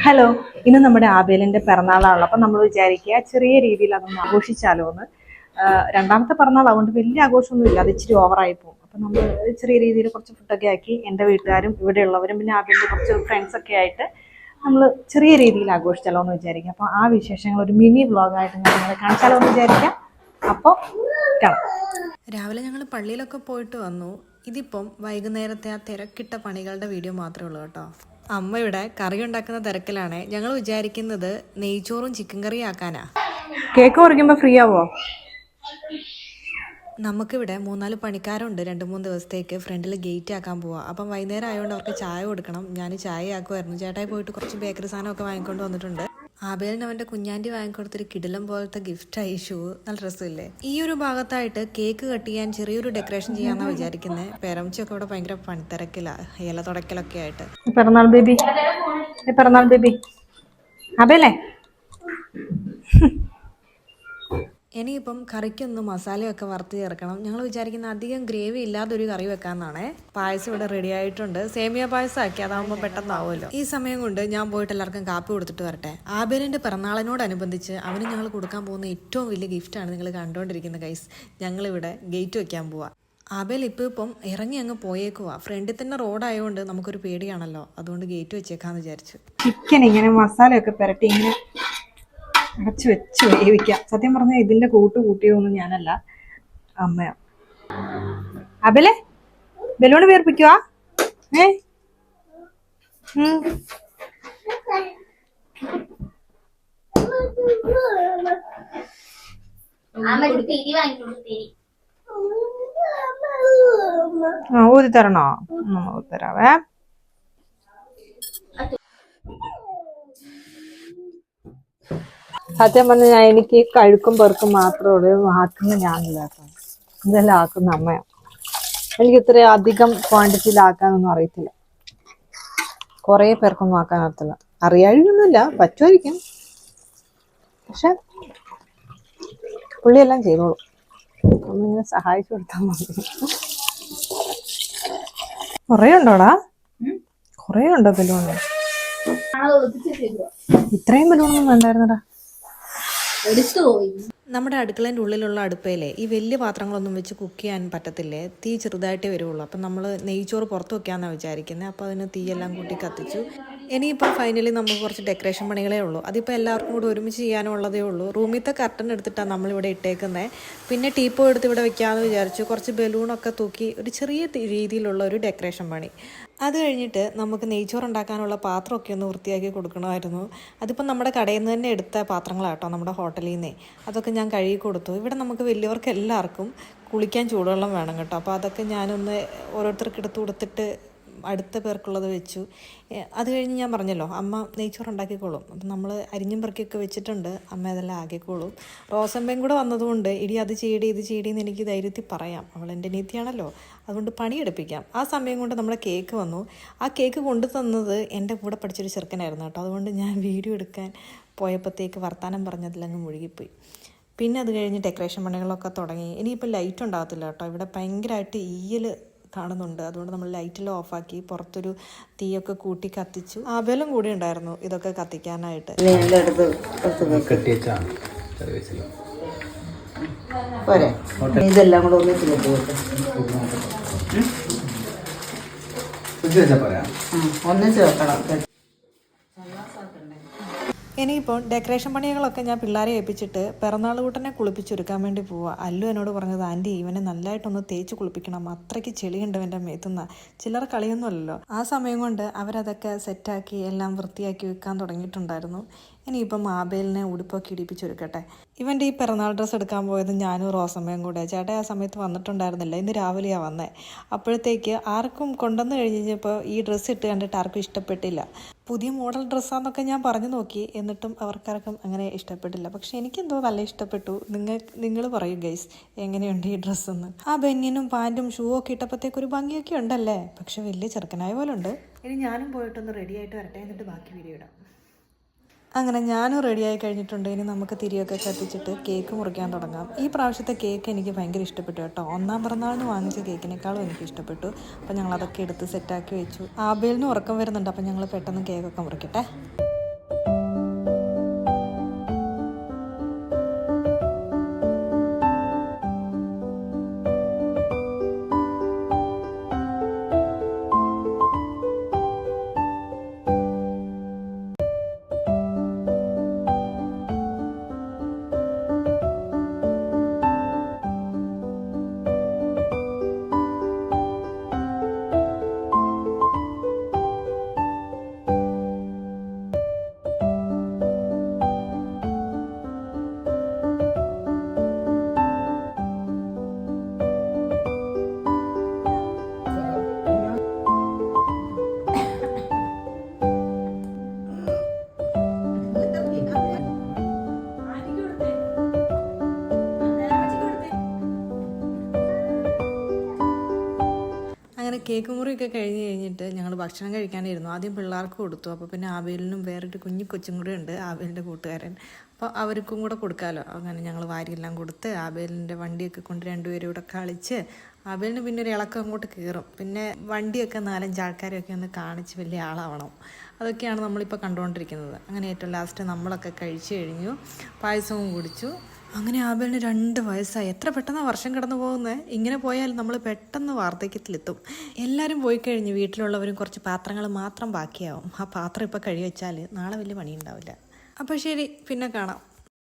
Hello, ഇന്ന് നമ്മുടെ ആബേലിന്റെ പിറന്നാളാണല്ലോ. അപ്പം നമ്മൾ വിചാരിക്കുക ചെറിയ രീതിയിൽ അതൊന്ന് ആഘോഷിച്ചാലോ എന്ന്. രണ്ടാമത്തെ പിറന്നാൾ അതുകൊണ്ട് വലിയ ആഘോഷമൊന്നും ഇല്ല, അത് ഇച്ചിരി ഓവറായി പോകും. അപ്പം നമ്മൾ ചെറിയ രീതിയിൽ കുറച്ച് ഫുഡൊക്കെ ആക്കി എൻ്റെ വീട്ടുകാരും ഇവിടെയുള്ളവരും പിന്നെ ആബേലിൻ്റെ കുറച്ച് ഫ്രണ്ട്സൊക്കെ ആയിട്ട് നമ്മൾ ചെറിയ രീതിയിൽ ആഘോഷിച്ചാലോ എന്ന് വിചാരിക്കാം. അപ്പോൾ ആ വിശേഷങ്ങൾ ഒരു മിനി വ്ളോഗായിട്ട് ഞാൻ നിങ്ങളെ കാണിച്ചാലോ എന്ന് വിചാരിക്കാം. അപ്പോൾ കാണാം. രാവിലെ ഞങ്ങൾ പള്ളിയിലൊക്കെ പോയിട്ട് വന്നു. ഇതിപ്പം വൈകുന്നേരത്തെ ആ തിരക്കിട്ട പണികളുടെ വീഡിയോ മാത്രമേ ഉള്ളൂ കേട്ടോ. അമ്മ ഇവിടെ കറി ഉണ്ടാക്കുന്ന തിരക്കിലാണ്. ഞങ്ങൾ വിചാരിക്കുന്നത് നെയ്ച്ചോറും ചിക്കൻ കറിയും ആക്കാനാ. കേക്ക് മുറിക്കുമ്പോൾ ഫ്രീ ആവോ? നമുക്കിവിടെ 3-4 പണിക്കാരുണ്ട്. 2-3 ദിവസത്തേക്ക് ഫ്രണ്ടിൽ ഗേറ്റ് ആക്കാൻ പോവാം. അപ്പം വൈകുന്നേരം ആയതുകൊണ്ട് അവർക്ക് ചായ കൊടുക്കണം. ഞാൻ ചായ ആക്കുമായിരുന്നു. ചേട്ടായി പോയിട്ട് കുറച്ച് ബേക്കറി സാധനമൊക്കെ വാങ്ങിക്കൊണ്ട് വന്നിട്ടുണ്ട്. ആബേലിന് അവൻ്റെ കുഞ്ഞാൻ്റെ വാങ്ങിക്കൊടുത്തൊരു കിടിലം പോലത്തെ ഗിഫ്റ്റായി ഷൂ. നല്ല രസമില്ലേ? ഈ ഒരു ഭാഗത്തായിട്ട് കേക്ക് കട്ട് ചെയ്യാൻ ചെറിയൊരു ഡെക്കറേഷൻ ചെയ്യാമെന്നാണ് വിചാരിക്കുന്നത്. പേരമ്മച്ചൊക്കെ ഇവിടെ ഭയങ്കര പണിത്തിരക്കില്ല, ഇല തുടക്കലൊക്കെ ആയിട്ട്. പിറന്നാൾ ബേബി, പിറന്നാൾ ബേബി ആബേലേ. ഇനിയിപ്പം കറിക്കൊന്ന് മസാലയൊക്കെ വറുത്ത് ചേർക്കണം. ഞങ്ങൾ വിചാരിക്കുന്ന അധികം ഗ്രേവി ഇല്ലാതൊരു കറി വെക്കാമെന്നാണ്. പായസം ഇവിടെ റെഡി ആയിട്ടുണ്ട്. സേമിയ പായസം ആക്കി, അതാകുമ്പോൾ പെട്ടെന്നാവുമല്ലോ. ഈ സമയം കൊണ്ട് ഞാൻ പോയിട്ട് എല്ലാവർക്കും കാപ്പി കൊടുത്തിട്ട് വരട്ടെ. ആബേലിൻ്റെ പിറന്നാളിനോടനുബന്ധിച്ച് അവന് ഞങ്ങൾ കൊടുക്കാൻ പോകുന്ന ഏറ്റവും വലിയ ഗിഫ്റ്റാണ് നിങ്ങൾ കണ്ടുകൊണ്ടിരിക്കുന്ന ഗൈസ്. ഞങ്ങളിവിടെ ഗേറ്റ് വയ്ക്കാൻ പോവാം. ആബേൽ ഇപ്പം ഇറങ്ങി അങ്ങ് പോയേക്കുവാ. ഫ്രണ്ടിൽ തന്നെ റോഡായതുകൊണ്ട് നമുക്കൊരു പേടിയാണല്ലോ, അതുകൊണ്ട് ഗേറ്റ് വെച്ചേക്കാന്ന് വിചാരിച്ചു. ചിക്കൻ ഇങ്ങനെ മസാലയൊക്കെ പുരട്ടി ഇങ്ങനെ അടച്ചു വെച്ച് വേവിക്കാം. സത്യം പറഞ്ഞാൽ ഇതിന്റെ കൂട്ടിയൊന്നും ഞാനല്ല, അമ്മയാ. അബലെ ബലൂണ് വീർപ്പിക്കുവാ. ഊതി തരണോ? ഊതി തരാവേ. സത്യം പറഞ്ഞാൽ എനിക്ക് കഴുക്കും പെറുക്കും മാത്രമേ ഉള്ളൂ, ആക്കുന്ന ഞാനില്ല കേട്ടോ. ഇതെല്ലാം ആക്കുന്ന അമ്മയാണ്. എനിക്ക് ഇത്ര അധികം ക്വാണ്ടിറ്റിയിലാക്കാനൊന്നും അറിയത്തില്ല. കുറേ പേർക്കൊന്നും ആക്കാൻ അറിയത്തില്ല. അറിയാഴിയൊന്നുമില്ല, പറ്റുമായിരിക്കും. പക്ഷെ പുള്ളിയെല്ലാം ചെയ്തോളൂ. ഒന്നിങ്ങനെ സഹായിച്ചു കൊടുത്താൽ മതി. കുറേ ഉണ്ടോടാ? കുറേ ഉണ്ടോ ബലൂണ്? ഇത്രയും ബലൂണൊന്നും വേണ്ടായിരുന്നടാ. നമ്മുടെ അടുക്കളേൻ്റെ ഉള്ളിലുള്ള അടുപ്പയിലെ ഈ വലിയ പാത്രങ്ങളൊന്നും വെച്ച് കുക്ക് ചെയ്യാൻ പറ്റത്തില്ലേ, തീ ചെറുതായിട്ടേ വരുള്ളൂ. അപ്പം നമ്മൾ നെയ്ച്ചോറ് പുറത്ത് വെക്കാമെന്നാണ് വിചാരിക്കുന്നത്. അപ്പോൾ അതിന് തീയെല്ലാം കൂട്ടി കത്തിച്ചു. ഇനിയിപ്പോൾ ഫൈനലി നമുക്ക് കുറച്ച് ഡെക്കറേഷൻ പണികളേ ഉള്ളൂ. അതിപ്പോൾ എല്ലാവർക്കും കൂടി ഒരുമിച്ച് ചെയ്യാനുള്ളതേ ഉള്ളൂ. റൂമിലത്തെ കർട്ടൻ എടുത്തിട്ടാണ് നമ്മളിവിടെ ഇട്ടേക്കുന്നത്. പിന്നെ ടീപ്പോ എടുത്ത് ഇവിടെ വെക്കാമെന്ന് വിചാരിച്ചു. കുറച്ച് ബലൂണൊക്കെ തൂക്കി ഒരു ചെറിയ രീതിയിലുള്ള ഒരു ഡെക്കറേഷൻ പണി. അത് കഴിഞ്ഞിട്ട് നമുക്ക് നെയ്ച്ചോറ് ഉണ്ടാക്കാനുള്ള പാത്രമൊക്കെ ഒന്ന് വൃത്തിയാക്കി കൊടുക്കണമായിരുന്നു. അതിപ്പം നമ്മുടെ കടയിൽ നിന്ന് തന്നെ എടുത്ത പാത്രങ്ങളാട്ടോ, നമ്മുടെ ഹോട്ടലിൽ നിന്നേ. അതൊക്കെ ഞാൻ കഴുകി കൊടുത്തു. ഇവിടെ നമുക്ക് വലിയവർക്ക് എല്ലാവർക്കും കുളിക്കാൻ ചൂടുവെള്ളം വേണം കേട്ടോ. അപ്പോൾ അതൊക്കെ ഞാനൊന്ന് ഓരോരുത്തർക്ക് എടുത്ത് കൊടുത്തിട്ട് അടുത്ത പേർക്കുള്ളത് വെച്ചു. അത് കഴിഞ്ഞ് ഞാൻ പറഞ്ഞല്ലോ, അമ്മ നെയ്ച്ചോറ് ഉണ്ടാക്കിക്കോളും. അപ്പം നമ്മൾ അരിഞ്ഞും പെറുക്കിയൊക്കെ വെച്ചിട്ടുണ്ട്. അമ്മ അതെല്ലാം ആക്കിക്കോളും. റോസമ്മയും കൂടെ വന്നതുകൊണ്ട് ഇടി അത് ചെയ്യടി ഇത് ചെയ്യടിയെന്ന് എനിക്ക് ധൈര്യത്തിൽ പറയാം. അവൾ എൻ്റെ നീതിയാണല്ലോ, അതുകൊണ്ട് പണിയെടുപ്പിക്കാം. ആ സമയം കൊണ്ട് നമ്മുടെ കേക്ക് വന്നു. ആ കേക്ക് കൊണ്ടു തന്നത് എൻ്റെ കൂടെ പഠിച്ചൊരു ചെറുക്കനായിരുന്നു കേട്ടോ. അതുകൊണ്ട് ഞാൻ വീഡിയോ എടുക്കാൻ പോയപ്പോഴത്തേക്ക് വർത്താനം പറഞ്ഞതിലങ്ങ് മുഴുകിപ്പോയി. പിന്നെ അത് കഴിഞ്ഞ് ഡെക്കറേഷൻ പണികളൊക്കെ തുടങ്ങി. ഇനിയിപ്പോൾ ലൈറ്റ് ഉണ്ടാകത്തില്ല കേട്ടോ. ഇവിടെ ഭയങ്കരമായിട്ട് ഈയൽ കാണുന്നുണ്ട്. അതുകൊണ്ട് നമ്മൾ ലൈറ്റെല്ലാം ഓഫാക്കി പുറത്തൊരു തീയൊക്കെ കൂട്ടി കത്തിച്ചു. ആബേലും കൂടി ഉണ്ടായിരുന്നു ഇതൊക്കെ കത്തിക്കാനായിട്ട്. ഇതെല്ലാം കൂടെ ഒന്നിച്ച് വെക്കണം. ഇനിയിപ്പോൾ ഡെക്കറേഷൻ പണികളൊക്കെ ഞാൻ പിള്ളേരെ ഏൽപ്പിച്ചിട്ട് പിറന്നാൾ കൂട്ടനെ കുളിപ്പിച്ചൊരുക്കാൻ വേണ്ടി പോവുക. അല്ലു എന്നോട് പറഞ്ഞത്, ആൻറ്റി ഇവനെ നല്ലതായിട്ടൊന്ന് തേച്ച് കുളിപ്പിക്കണം, അത്രയ്ക്ക് ചെളിയുണ്ട് എൻ്റെ മേത്തുന്ന. ചില്ലറ കളിയൊന്നുമല്ലല്ലോ. ആ സമയം കൊണ്ട് അവരതൊക്കെ സെറ്റാക്കി എല്ലാം വൃത്തിയാക്കി വെക്കാൻ തുടങ്ങിയിട്ടുണ്ടായിരുന്നു. ഇനിയിപ്പം ആബേലിനെ ഉടുപ്പൊക്കെ ഇടിപ്പിച്ചൊരുക്കട്ടെ. ഇവൻ്റെ ഈ പിറന്നാൾ ഡ്രസ്സ് എടുക്കാൻ പോയത് ഞാനും റോസമ്മയും കൂടെ. ചേട്ടാ ആ സമയത്ത് വന്നിട്ടുണ്ടായിരുന്നില്ല, ഇന്ന് രാവിലെയാണ് വന്നത്. അപ്പോഴത്തേക്ക് ആർക്കും കൊണ്ടുവന്ന് കഴിഞ്ഞപ്പോൾ ഈ ഡ്രസ്സ് ഇട്ട് കണ്ടിട്ട് ആർക്കും ഇഷ്ടപ്പെട്ടില്ല. പുതിയ മോഡൽ ഡ്രസ്സാന്നൊക്കെ ഞാൻ പറഞ്ഞു നോക്കി, എന്നിട്ടും അവർക്കാർക്കും അങ്ങനെ ഇഷ്ടപ്പെട്ടില്ല. പക്ഷെ എനിക്കെന്തോ നല്ല ഇഷ്ടപ്പെട്ടു. നിങ്ങൾ പറയൂ ഗൈസ്, എങ്ങനെയുണ്ട് ഈ ഡ്രസ്സെന്ന്. ആ ബനിയനും പാൻറ്റും ഷൂ ഒക്കെ ഇട്ടപ്പോഴത്തേക്കൊരു ഭംഗിയൊക്കെ ഉണ്ടല്ലേ. പക്ഷെ വലിയ ചെറുക്കനായ പോലെ ഉണ്ട്. ഇനി ഞാനും പോയിട്ടൊന്ന് റെഡി ആയിട്ട് വരട്ടെ, എന്നിട്ട് ബാക്കി വീഡിയോ ഇടാം. അങ്ങനെ ഞാനും റെഡിയായി കഴിഞ്ഞിട്ടുണ്ട്. ഇനി നമുക്ക് തിരിയൊക്കെ കത്തിച്ചിട്ട് കേക്ക് മുറിക്കാൻ തുടങ്ങാം. ഈ പ്രാവശ്യത്തെ കേക്ക് എനിക്ക് ഭയങ്കര ഇഷ്ടപ്പെട്ടു കേട്ടോ. ഒന്നാം പിറന്നാളിന് വാങ്ങിച്ച കേക്കിനേക്കാളും എനിക്ക് ഇഷ്ടപ്പെട്ടു. അപ്പോൾ ഞങ്ങളതൊക്കെ എടുത്ത് സെറ്റാക്കി വെച്ചു. ആബേലിന് ഉറക്കം വരുന്നുണ്ട്. അപ്പോൾ ഞങ്ങൾ പെട്ടെന്ന് കേക്കൊക്കെ മുറിക്കട്ടെ. കേക്ക് മുറിയൊക്കെ കഴിഞ്ഞ് കഴിഞ്ഞിട്ട് ഞങ്ങൾ ഭക്ഷണം കഴിക്കാനിരുന്നു. ആദ്യം പിള്ളേർക്ക് കൊടുത്തു. അപ്പോൾ പിന്നെ ആബേലിനും വേറൊരു കുഞ്ഞു കൊച്ചും കൂടെ ഉണ്ട്, ആബേലിൻ്റെ കൂട്ടുകാരൻ. അപ്പോൾ അവർക്കും കൂടെ കൊടുക്കാമല്ലോ. അങ്ങനെ ഞങ്ങൾ വാരിയെല്ലാം കൊടുത്ത് ആബേലിൻ്റെ വണ്ടിയൊക്കെ കൊണ്ട് രണ്ടുപേരും കൂടെ കളിച്ച് ആബേലിന് പിന്നെ ഒരു ഇളക്കം അങ്ങോട്ട് കയറും. പിന്നെ വണ്ടിയൊക്കെ 4-5 ആൾക്കാരെയൊക്കെ ഒന്ന് കാണിച്ച് വലിയ ആളാവണം. അതൊക്കെയാണ് നമ്മളിപ്പോൾ കണ്ടുകൊണ്ടിരിക്കുന്നത്. അങ്ങനെ ഏറ്റവും ലാസ്റ്റ് നമ്മളൊക്കെ കഴിച്ചു കഴിഞ്ഞു, പായസവും കുടിച്ചു. അങ്ങനെ ആബേലിന് 2 വയസ്സായി. എത്ര പെട്ടെന്ന് വർഷം കടന്നു പോകുന്നത്. ഇങ്ങനെ പോയാൽ നമ്മൾ പെട്ടെന്ന് വാർദ്ധക്യത്തിലെത്തും. എല്ലാവരും പോയി കഴിഞ്ഞ് വീട്ടിലുള്ളവരും കുറച്ച് പാത്രങ്ങൾ മാത്രം ബാക്കിയാവും. ആ പാത്രം ഇപ്പോൾ കഴുകി വെച്ചാൽ നാളെ വലിയ പണിയുണ്ടാവില്ല. അപ്പോൾ ശരി, പിന്നെ കാണാം.